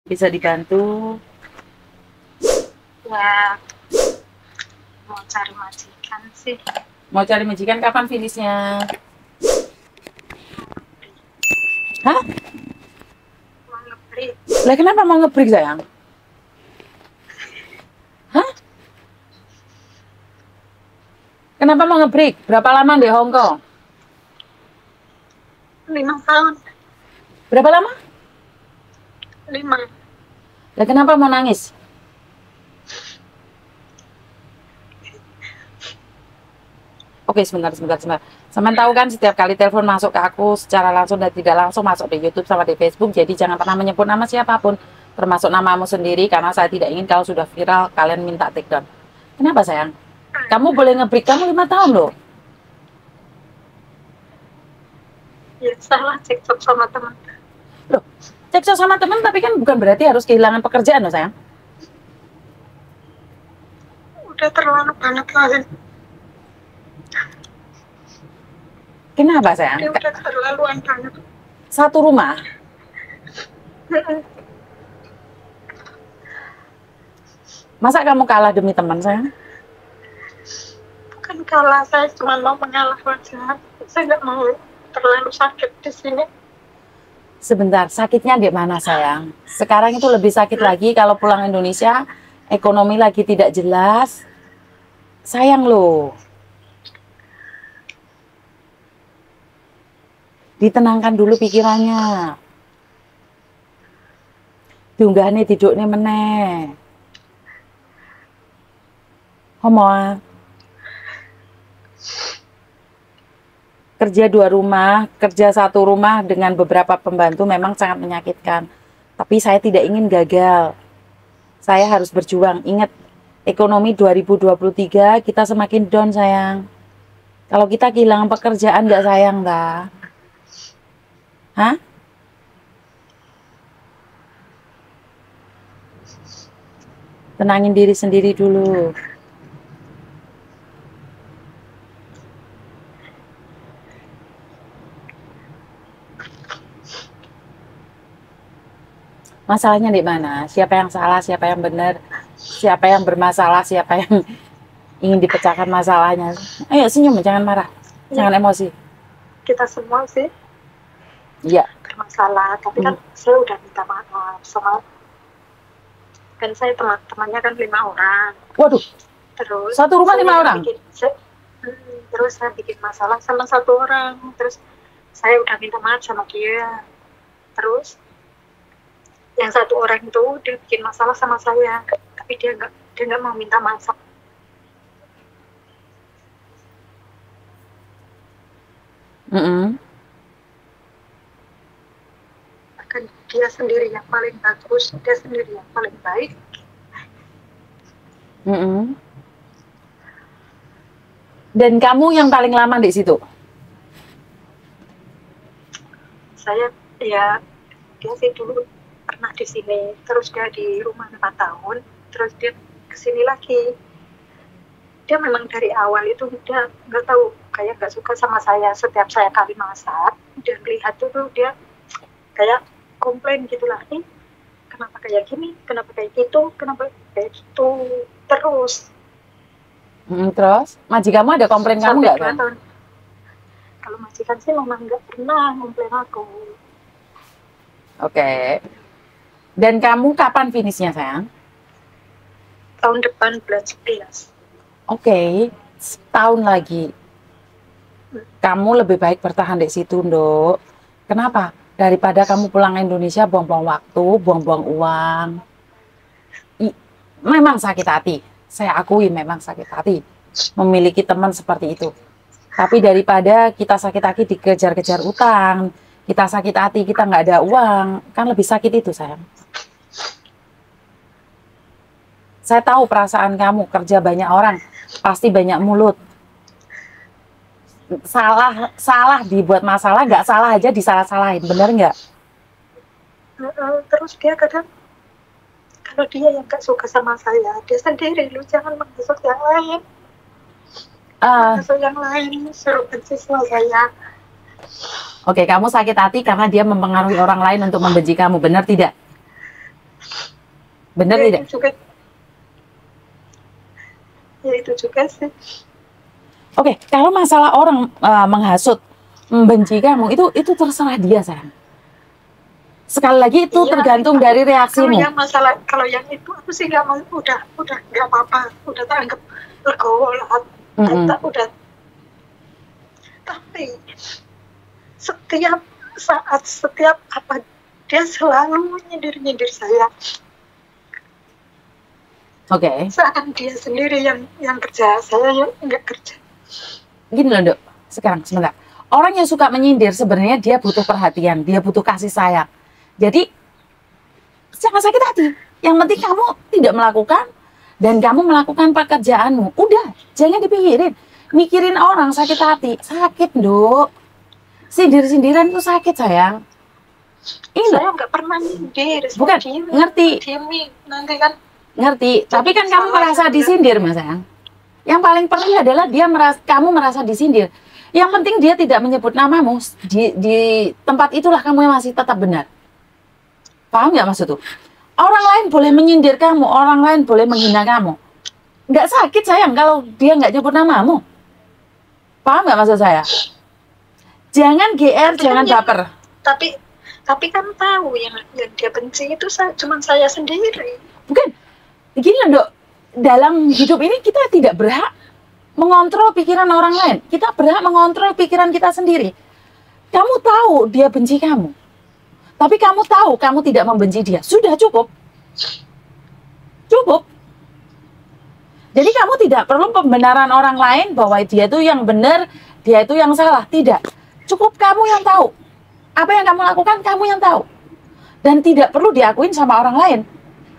Bisa dibantu. Ya, mau cari majikan sih. Mau cari majikan kapan finishnya? Hah? Mau ngebreak. Lah kenapa mau ngebreak sayang? Hah? Kenapa mau ngebreak? Berapa lama di Hong Kong? 5 tahun. Berapa lama? 5. Lah kenapa mau nangis? Oke, sebentar. Sama tahu kan setiap kali telepon masuk ke aku secara langsung dan tidak langsung masuk di YouTube sama di Facebook. Jadi jangan pernah menyebut nama siapapun, termasuk namamu sendiri, karena saya tidak ingin kalau sudah viral kalian minta take down. Kenapa sayang? Kamu boleh ngebreak, kamu 5 tahun loh. Ya salah cekcok sama teman. Loh, cekcok sama teman tapi kan bukan berarti harus kehilangan pekerjaan loh sayang. Udah terlalu banget lah. Kenapa sayang? Dia udah terlaluan banget. Satu rumah. Masa kamu kalah demi teman sayang? Bukan kalah, saya cuma mau mengalah saja. Saya nggak mau terlalu sakit di sini. Sebentar, sakitnya di mana sayang? Sekarang itu lebih sakit lagi kalau pulang Indonesia, ekonomi lagi tidak jelas. Sayang loh. Ditenangkan dulu pikirannya. Diunggahne tidukne meneh. Homo. Kerja 2 rumah, kerja 1 rumah dengan beberapa pembantu memang sangat menyakitkan. Tapi saya tidak ingin gagal. Saya harus berjuang. Ingat, ekonomi 2023 kita semakin down sayang. Kalau kita kehilangan pekerjaan nggak sayang dah. Hah? Tenangin diri sendiri dulu. Masalahnya di mana? Siapa yang salah, siapa yang benar? Siapa yang bermasalah, siapa yang ingin dipecahkan masalahnya? Ayo senyum, jangan marah. Jangan emosi. Kita semua sih Iya. bermasalah, tapi kan saya udah minta maaf sama, kan saya teman-temannya kan 5 orang. Waduh, Terus satu rumah 5 orang? Terus saya bikin masalah sama 1 orang. Terus saya udah minta maaf sama dia. Terus yang 1 orang itu dia bikin masalah sama saya, tapi dia nggak mau minta maaf. Bahkan dia sendiri yang paling bagus, dia sendiri yang paling baik. Dan kamu yang paling lama di situ? Saya ya, dia sih dulu pernah di sini, terus dia di rumah 4 tahun, terus dia kesini lagi. Dia memang dari awal itu dia nggak tahu, kayak nggak suka sama saya. Setiap saya kali masak, dia lihat tuh dia kayak komplain gitulah, nih kenapa kayak gini, kenapa kayak gitu, kenapa kayak gitu terus. Terus majikanmu ada komplain kamu nggak kan? Kalau majikan sih memang nggak pernah komplain aku. Oke. Dan kamu kapan finishnya sayang? Tahun depan bulan 11. Oke, setahun lagi. Kamu lebih baik bertahan di situ, Nduk. Kenapa? Daripada kamu pulang ke Indonesia buang-buang waktu, buang-buang uang. Memang sakit hati. Saya akui memang sakit hati memiliki teman seperti itu. Tapi daripada kita sakit hati dikejar-kejar utang, kita sakit hati kita nggak ada uang, kan lebih sakit itu sayang. Saya tahu perasaan kamu, kerja banyak orang, pasti banyak mulut. Salah dibuat masalah, nggak salah aja disalah-salahin, bener nggak? Terus dia kadang, kalau dia yang nggak suka sama saya, dia sendiri, lu jangan menghasut yang lain. Menghasut yang lain, suruh benci sama saya. Oke, kamu sakit hati karena dia mempengaruhi orang lain untuk membenci kamu, benar tidak? Benar Ya tidak? itu juga, ya itu juga sih. Oke, kalau masalah orang menghasut, membenci kamu, itu terserah dia, sayang. Sekali lagi itu Iya, tergantung aku dari kalau reaksimu. yang masalah, kalau yang itu aku sih nggak mau, udah nggak apa-apa, udah tanggap legowo lah, Mm-mm. udah. Tapi setiap saat, setiap apa, dia selalu nyindir saya. Oke. Seakan dia sendiri yang kerja, saya yang nggak kerja. Gini loh, Dok. Sekarang, sebentar. Orang yang suka menyindir sebenarnya dia butuh perhatian, dia butuh kasih sayang. Jadi, jangan sakit hati. Yang penting kamu tidak melakukan dan kamu melakukan pekerjaanmu. Udah, jangan dipikirin. Mikirin orang sakit hati. Sakit, Dok. Sindir-sindiran itu sakit, sayang. Ini Saya nggak pernah nyindir, bukan, ngerti. diemin, nanti kan Ngerti, tapi kan kamu merasa disindir, Mas, sayang. Yang paling perih adalah kamu merasa disindir. Yang penting dia tidak menyebut namamu. Di tempat itulah kamu yang masih tetap benar. Paham nggak maksud tuh? Orang lain boleh menyindir kamu, orang lain boleh menghina kamu. Nggak sakit, sayang, kalau dia nggak nyebut namamu. Paham nggak maksud saya? Jangan GR, tapi jangan kan baper. Tapi kan tahu yang dia benci itu cuma saya sendiri. Bukan, gini loh, Dok. Dalam hidup ini kita tidak berhak mengontrol pikiran orang lain. Kita berhak mengontrol pikiran kita sendiri. Kamu tahu dia benci kamu. Tapi kamu tahu kamu tidak membenci dia. Sudah cukup. Cukup. Jadi kamu tidak perlu pembenaran orang lain bahwa dia itu yang benar, dia itu yang salah. Tidak. Cukup kamu yang tahu. Apa yang kamu lakukan, kamu yang tahu. Dan tidak perlu diakuin sama orang lain.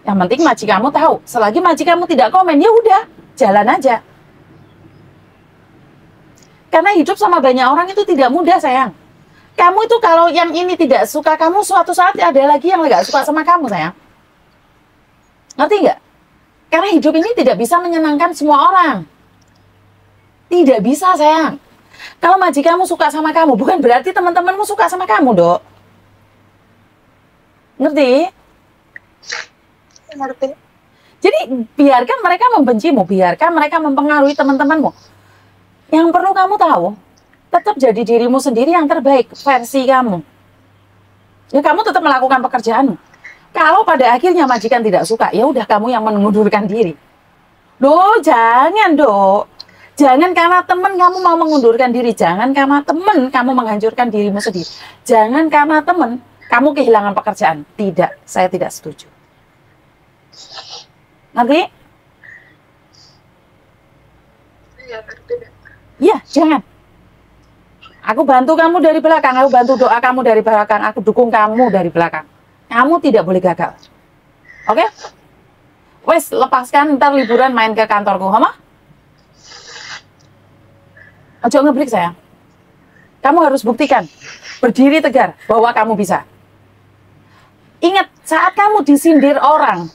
Yang penting majikanmu tahu. Selagi majikanmu tidak komen, ya udah, jalan aja. Karena hidup sama banyak orang itu tidak mudah, sayang. Kamu itu kalau yang ini tidak suka kamu, suatu saat ada lagi yang nggak suka sama kamu, sayang. Ngerti nggak? Karena hidup ini tidak bisa menyenangkan semua orang. Tidak bisa, sayang. Kalau majikanmu suka sama kamu, bukan berarti teman-temanmu suka sama kamu, Dok. Ngerti? Ngerti. Jadi biarkan mereka membencimu, biarkan mereka mempengaruhi teman-temanmu. Yang perlu kamu tahu, tetap jadi dirimu sendiri yang terbaik, versi kamu. Ya kamu tetap melakukan pekerjaanmu. Kalau pada akhirnya majikan tidak suka, ya udah kamu yang mengundurkan diri. Loh, jangan, Dok. Jangan karena teman kamu mau mengundurkan diri, jangan karena teman kamu menghancurkan dirimu sendiri. Jangan karena teman kamu kehilangan pekerjaan. Tidak, saya tidak setuju. Ngerti? Iya, ngerti. Iya, jangan. Aku bantu kamu dari belakang, aku bantu doa kamu dari belakang, aku dukung kamu dari belakang. Kamu tidak boleh gagal. Oke? Wes, lepaskan, ntar liburan main ke kantorku, Hama? Ojo ngebreak, sayang. Kamu harus buktikan, berdiri tegar, bahwa kamu bisa. Ingat, saat kamu disindir orang,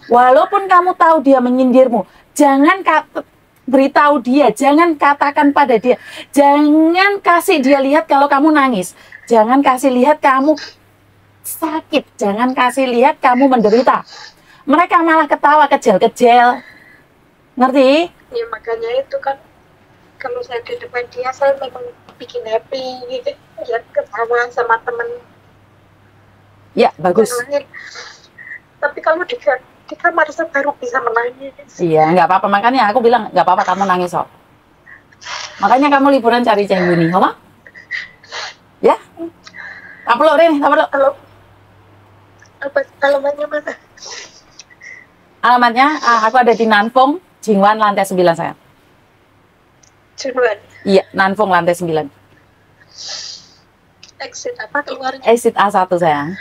walaupun kamu tahu dia menyindirmu, jangan beritahu dia, jangan katakan pada dia, jangan kasih dia lihat kalau kamu nangis, jangan kasih lihat kamu sakit, jangan kasih lihat kamu menderita. Mereka malah ketawa kejel-kejel. Ngerti? Ya makanya itu kan, kalau saya di depan dia, saya memang bikin happy gitu, ya ketawa sama temen. Ya, bagus. Tapi kalau di kamar saya baru bisa menangis. Iya, nggak apa-apa. Makanya aku bilang, nggak apa-apa kamu nangis, kok. Makanya kamu liburan cari Cengguni, Homa? Ya? Tak perlu, Rin, tak perlu. Apa alamatnya mana? Alamatnya, aku ada di Nanfong, Jingwan, lantai 9, sayang. Jingwan? Iya, Nanfong, lantai 9. Exit apa keluarnya? Exit A1, sayang.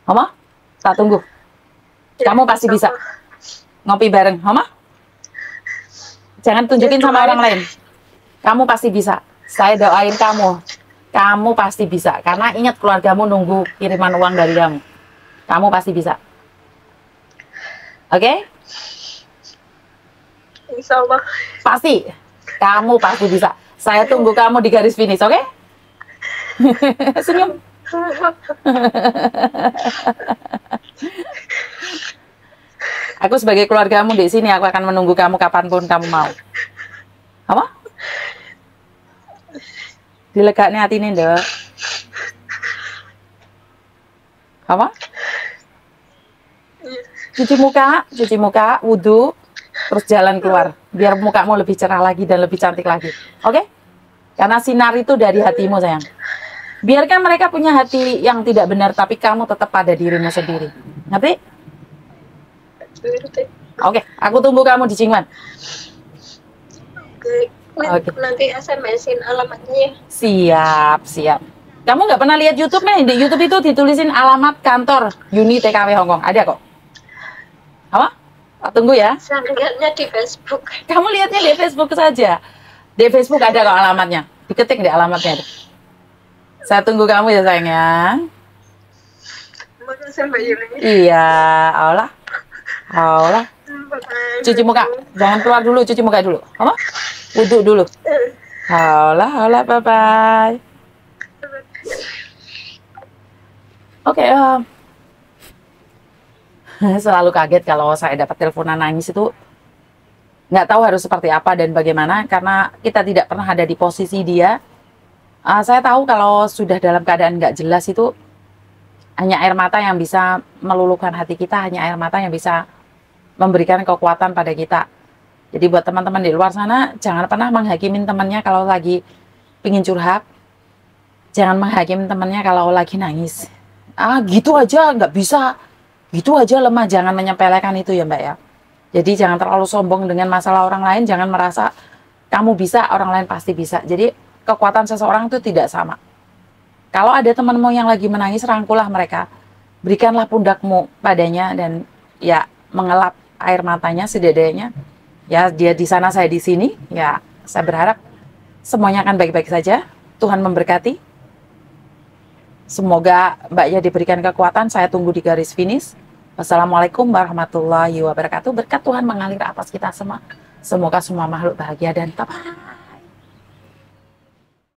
Homa? Tak tunggu. Ya, Kamu pasti bisa. Ngopi bareng, Homa? Jangan tunjukin sama orang lain. Kamu pasti bisa. Saya doain kamu. Kamu pasti bisa. Karena ingat, keluargamu nunggu kiriman uang dari kamu. Kamu pasti bisa. Oke? Insya Allah. Pasti. Kamu pasti bisa. Saya tunggu kamu di garis finish, oke? Senyum. Aku sebagai keluargamu di sini, aku akan menunggu kamu kapanpun kamu mau. Apa? Dilegakne atine, Nduk. Apa? Cuci muka, wudhu, terus jalan keluar. Biar mukamu lebih cerah lagi dan lebih cantik lagi. Oke? Karena sinar itu dari hatimu, sayang. Biarkan mereka punya hati yang tidak benar, tapi kamu tetap pada dirimu sendiri. Ngerti? Oke, aku tunggu kamu di Cingwan. Oke. Nanti SMS-in alamatnya. Siap, siap. Kamu nggak pernah lihat YouTube nih? Di YouTube itu ditulisin alamat kantor Uni TKW Hongkong. Ada kok. Apa? Tunggu ya. Saya lihatnya di Facebook. Kamu lihatnya di Facebook saja. Di Facebook ada kok alamatnya. Diketik di alamatnya. Saya tunggu kamu ya, sayang ya. Makasih Mbak Yuli. Iya, Allah. Allah. Cuci muka. Jangan keluar dulu, cuci muka dulu. Apa? Wudhu dulu. Allah, Allah, bye-bye. Oke, selalu kaget kalau saya dapat teleponan nangis itu. Nggak tahu harus seperti apa dan bagaimana, karena kita tidak pernah ada di posisi dia. Saya tahu kalau sudah dalam keadaan nggak jelas itu, hanya air mata yang bisa meluluhkan hati kita, hanya air mata yang bisa memberikan kekuatan pada kita. Jadi buat teman-teman di luar sana, jangan pernah menghakimin temannya kalau lagi pingin curhat. Jangan menghakimin temannya kalau lagi nangis. Gitu aja nggak bisa, gitu aja lemah. Jangan menyepelekan itu ya Mbak ya. Jadi jangan terlalu sombong dengan masalah orang lain, jangan merasa kamu bisa, orang lain pasti bisa. Jadi kekuatan seseorang itu tidak sama. Kalau ada temanmu yang lagi menangis, rangkulah mereka. Berikanlah pundakmu padanya dan ya mengelap air matanya sededenya. Ya dia di sana, saya di sini. Ya saya berharap semuanya akan baik-baik saja. Tuhan memberkati. Semoga Mbaknya diberikan kekuatan. Saya tunggu di garis finish. Wassalamualaikum warahmatullahi wabarakatuh. Berkat Tuhan mengalir atas kita semua. Semoga semua makhluk bahagia dan tepat.